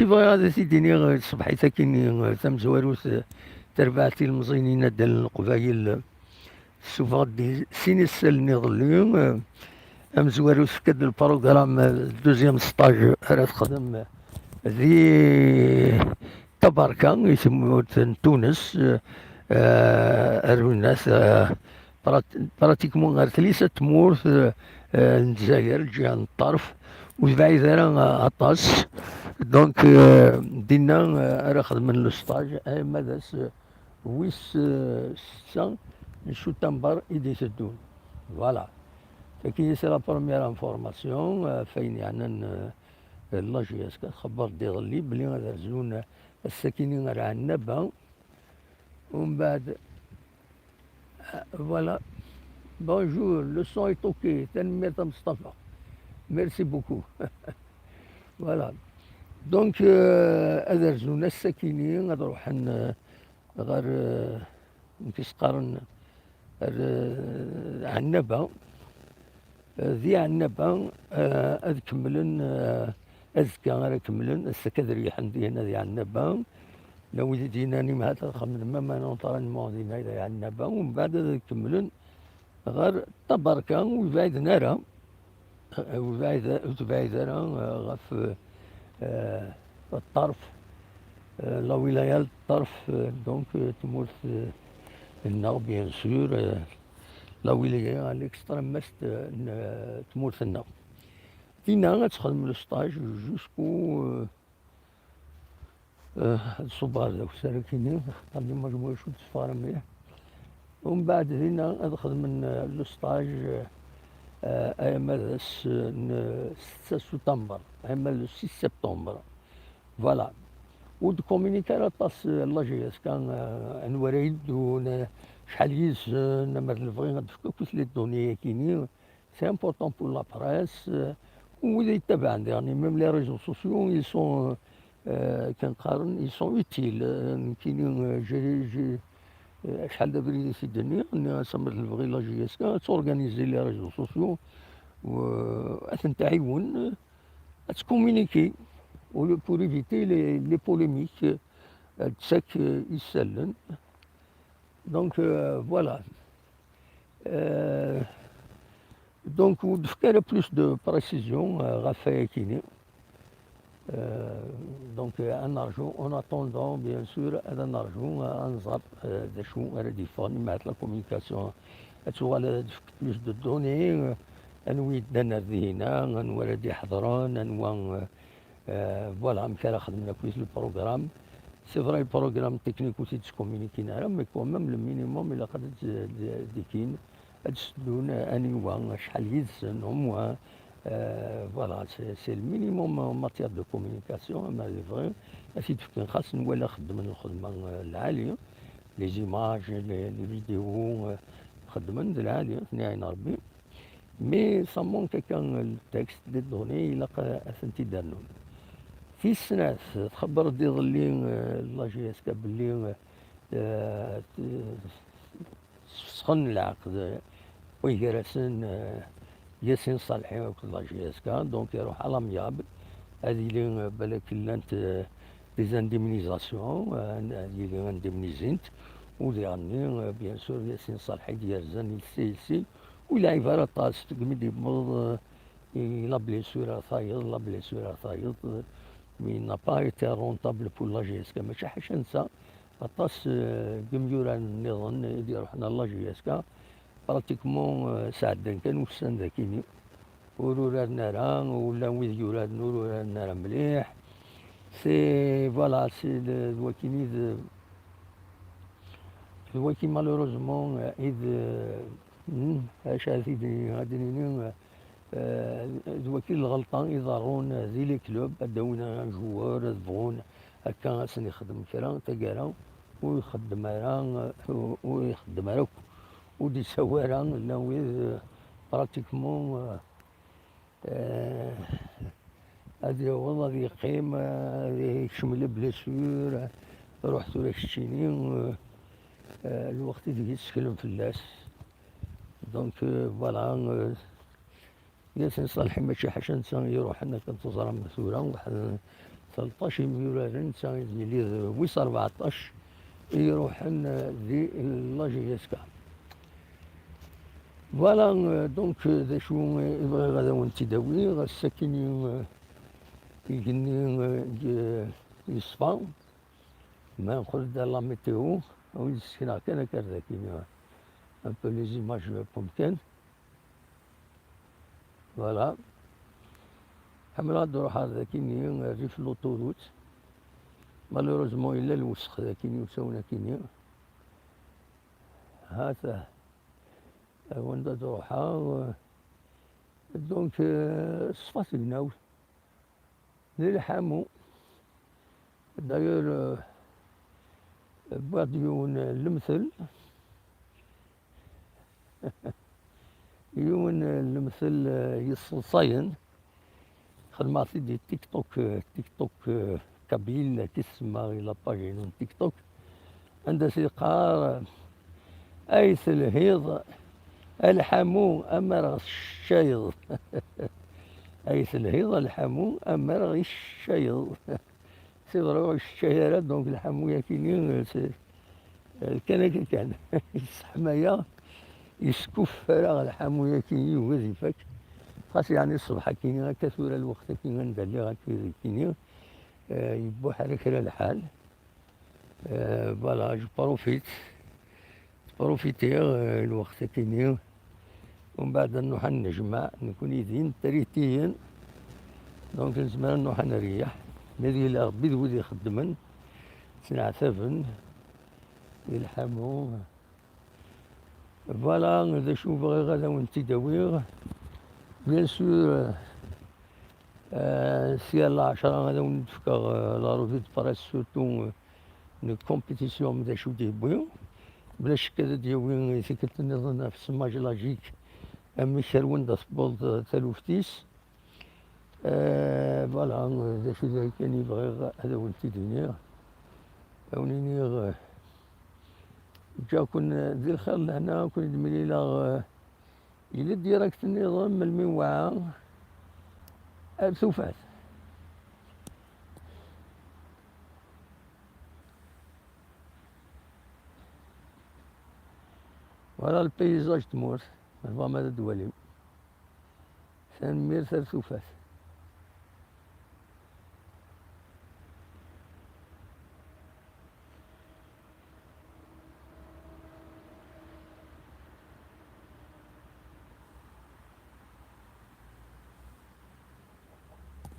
كيبغي غادي سيديني صبحيت كاين تمزواروث تربعتي المزينين ديال القبايل سوفا دي سينيسال نيضليون امزواروث في كاد البروغرام دوزيام ستاج راه تخدم ذي تباركا يسموه تونس الناس براتيكمون غير ثلاثة تمورت الجزائر الجهة من الطرف وبعيد راه عطاس دونك دينا راه خدمنا لو ستاج ماذا ويس ستة شوتمبر إيدي تدون فوالا فكي سي لا بروميير انفورماسيون فاين يعني لا جي اس خبر ديغلي بلي غادا رزلون الساكنين راه عنابة ومن بعد فوالا بونجور لو سون اي توكي تنمية مصطفى ميرسي بوكو فوالا دونك هذا رزلونا الساكنين غادي نروح غير كيش قارن عنابة ذي عنابة أذ كملن أذكى غير كملن السكادر يحن هنا ذي عنابة لو ديناني مع هذا خمس ما نطرن دينا ذي عنابة ومن بعد ذي كملن غير تبركة وبعد نارا وبعد نارا غف الطرف لا ولاية الطرف دونك تمورت النار بيان سور لا ولاية الاكستريم مست تمورت النار فينا غتخدم لو ستاج جوسكو الصبار ذاك السراكينين خدمنا مجموعة شوط صفار مليح ومن بعد هنا غنخدم لو ستاج أيام 6 سبتمبر أيام 6 سبتمبر فوالا ود كومينيكا طاس لا جي اس كان نوريد شحال يز نمر الفغي غتفكو كيف لي دوني كاينين سي امبورطون بور لا بريس وإذا يتبع يعني ميم لي ريزو سوسيو يسون كنقارن يسون اوتيل كاينين جي شحال دابا اللي في الدنيا سمر الفغي لا جي اس كان تورغانيزي لي ريزو سوسيو و تعاون تكومينيكي pour éviter les polémiques, تساك يسالن دونك فوالا دونك ودفكر بلوس دو بريسيزيون غافايا كيني دونك نرجو اون اتوندون بيان سور هذا نرجو نزار دا شو غادي يفاني مع لا كومونيكاسيون تشوغال بلوس دو دوني انوي دانا هنا انوا دي حضران انوا فوالا مكان خدمنا كويس البروغرام سي فري البروغرام تكنيك وسي تكومينيكينا راه مي كون ميم لو مينيموم الا قدرت ديكين تسدون انيوا شحال يدسنهم فوالا سي المينيموم ماتيير دو كومينيكاسيون اما لي فري اسي تفكين خاص نولي خدم الخدمه العاليه لي زيماج لي فيديو خدمة العاليه ثنين ربي مي سا مونك كان التكست دي دوني الا اثنتي دارنون في السنة تخبر دي ظلي لا جي اس كا بلي سخن العقد ويجرسن ياسين صالحي وقت لا جي اس كا دونك يروح على مياب هذه اللي بالك لانت دي زانديمينيزاسيون هذه اللي انديمينيزينت وديرني بيان سور ياسين صالحي ديال السيلسي ويلعب على طاس تقمدي بمض لا بليسور ثايض لا بليسور ثايض مي n'a pas été rentable pour la GSK ماشي حاجة نسى غطاس جميورا النظام يدير حنا لا جي اس كا براتيكمون ساعدين كانوا في السنة ذاكيني ورورا نارا ولا ويديورا نورا نارا مليح سي فوالا سي دواكيني دواكي مالوروزمون إذ اش هادي دوكي الغلطان يضرون ذي لي كلوب ادونا جوار يضبغون هكا سن يخدم كرا تقرا ويخدم راه ودي سوارا ناوي براتيكمون هادي والله ذي قيم يشمل بلاسور رحت ولا شتيني الوقت اللي يتسكلم في اللاس دونك فوالا ياسين صالحي ماشي حاجة نسى يروح لنا كنتظر مثورة واحد 13 يورارن تا يلي ويس 14 يروحن دي لاجيسكا. فوالا دونك ذا شو يبغي غادا ونتداوي غا الساكنين يجني يصفى ما نقول دا لا ميتيو وين سكنا كان كرداكين ان بو لي زيماج ممكن. فوالا حملا نروح هذا كيني ريف لوطوروت مالوروزمون إلا الوسخ ذا كيني وساونا كيني هاتا وين تروحها دونك صفات الناوي للحامو داير بعض المثل يون المثل يصصين خدماتي دي تيك توك كابيل تسمى إلى باجين تيك توك عند سيقار أيس الهيض الحمو أمر الشيض أيس الهيض الحمو أمر الشيض سيضروا الشهيرة دونك الحمو ياكيني كان حماية يسكف فرغ الحمو ياكيني وظيفك خاص يعني الصبح كيني كثور الوقت كيني ندلي غاكي كيني يبوح على كلا الحال. فوالا جو بروفيتي الوقت كيني ومن بعد نروح نجمع نكون يدين تريتيين دونك نزمر نروح نريح مذي لا ربي ذو يخدمن تنعتفن يلحمو. فوالا ذا شو بغي غادا ونتداويغ بيان سور سيال 10 غادا ونتفكر لا روفي دو بريس سورتو نو كومبيتيسيون ذا شو ديبويو بلا شك هذا ديوين سكت النظام في السماج لاجيك أمي شرون دا سبولت تلوفتيس. فوالا ذا شو ذا كان يبغي هذا ولتي دنيا أونيني جا كون ذي الخير لهنا كون يدملي لا إلا ديراكت النظام من الموعى ثوفات. فوالا البيزاج تمور نظام هذا دولي ثان مير ثوفات.